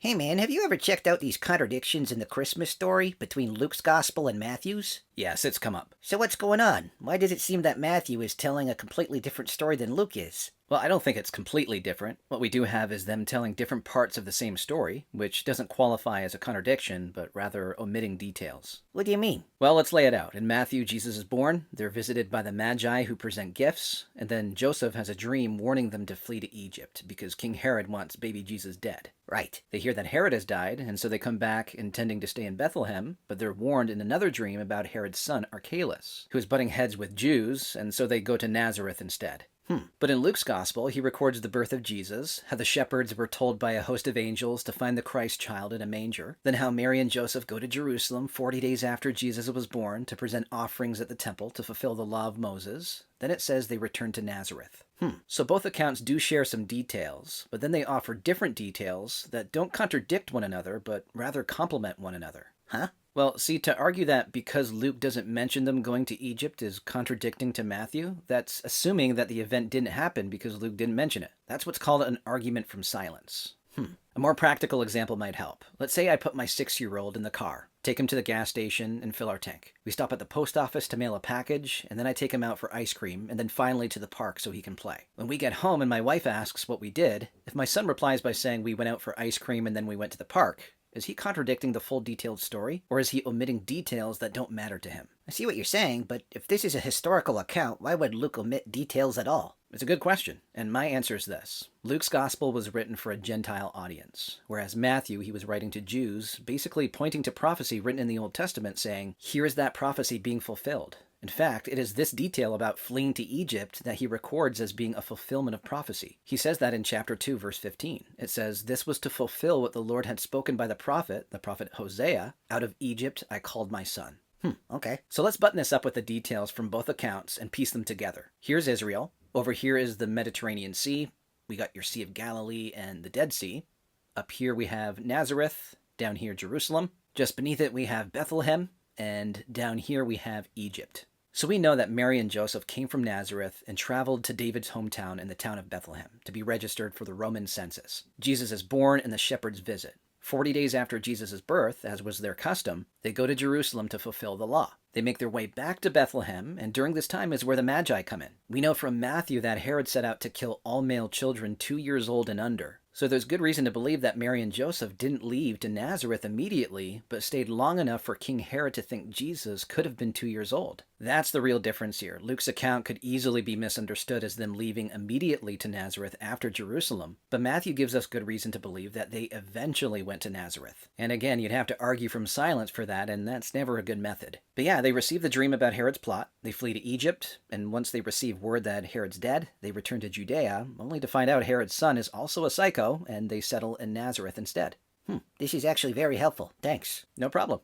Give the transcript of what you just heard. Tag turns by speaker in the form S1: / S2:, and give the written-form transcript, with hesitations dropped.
S1: Hey man, have you ever checked out these contradictions in the Christmas story between Luke's Gospel and Matthew's?
S2: Yes, it's come up.
S1: So what's going on? Why does it seem that Matthew is telling a completely different story than Luke is?
S2: Well, I don't think it's completely different. What we do have is them telling different parts of the same story, which doesn't qualify as a contradiction, but rather omitting details.
S1: What do you mean?
S2: Well, let's lay it out. In Matthew, Jesus is born, they're visited by the Magi who present gifts, and then Joseph has a dream warning them to flee to Egypt because King Herod wants baby Jesus dead.
S1: Right.
S2: They hear that Herod has died, and so they come back intending to stay in Bethlehem, but they're warned in another dream about Herod's son, Archelaus, who is butting heads with Jews, and so they go to Nazareth instead. But in Luke's Gospel, he records the birth of Jesus, how the shepherds were told by a host of angels to find the Christ child in a manger, then how Mary and Joseph go to Jerusalem 40 days after Jesus was born to present offerings at the temple to fulfill the law of Moses. Then it says they return to Nazareth. So both accounts do share some details, but then they offer different details that don't contradict one another, but rather complement one another.
S1: Huh?
S2: Well, see, to argue that because Luke doesn't mention them going to Egypt is contradicting to Matthew, that's assuming that the event didn't happen because Luke didn't mention it. That's what's called an argument from silence. A more practical example might help. Let's say I put my 6-year-old in the car, take him to the gas station, and fill our tank. We stop at the post office to mail a package, and then I take him out for ice cream, and then finally to the park so he can play. When we get home and my wife asks what we did, if my son replies by saying we went out for ice cream and then we went to the park, is he contradicting the full detailed story, or is he omitting details that don't matter to him?
S1: I see what you're saying, but if this is a historical account, why would Luke omit details at all?
S2: It's a good question, and my answer is this. Luke's gospel was written for a Gentile audience, whereas Matthew, he was writing to Jews, basically pointing to prophecy written in the Old Testament saying, here is that prophecy being fulfilled. In fact, it is this detail about fleeing to Egypt that he records as being a fulfillment of prophecy. He says that in chapter 2, verse 15. It says, this was to fulfill what the Lord had spoken by the prophet Hosea, out of Egypt I called my son.
S1: Okay.
S2: So let's button this up with the details from both accounts and piece them together. Here's Israel. Over here is the Mediterranean Sea. We got your Sea of Galilee and the Dead Sea. Up here we have Nazareth. Down here, Jerusalem. Just beneath it we have Bethlehem. And down here we have Egypt. So we know that Mary and Joseph came from Nazareth and traveled to David's hometown in the town of Bethlehem to be registered for the Roman census. Jesus is born and the shepherds visit. 40 days after Jesus' birth, as was their custom, they go to Jerusalem to fulfill the law. They make their way back to Bethlehem, and during this time is where the Magi come in. We know from Matthew that Herod set out to kill all male children 2 years old and under. So there's good reason to believe that Mary and Joseph didn't leave to Nazareth immediately, but stayed long enough for King Herod to think Jesus could have been 2 years old. That's the real difference here. Luke's account could easily be misunderstood as them leaving immediately to Nazareth after Jerusalem, but Matthew gives us good reason to believe that they eventually went to Nazareth. And again, you'd have to argue from silence for that, and that's never a good method. But yeah, they receive the dream about Herod's plot, they flee to Egypt, and once they receive word that Herod's dead, they return to Judea, only to find out Herod's son is also a psycho, and they settle in Nazareth instead.
S1: This is actually very helpful. Thanks.
S2: No problem.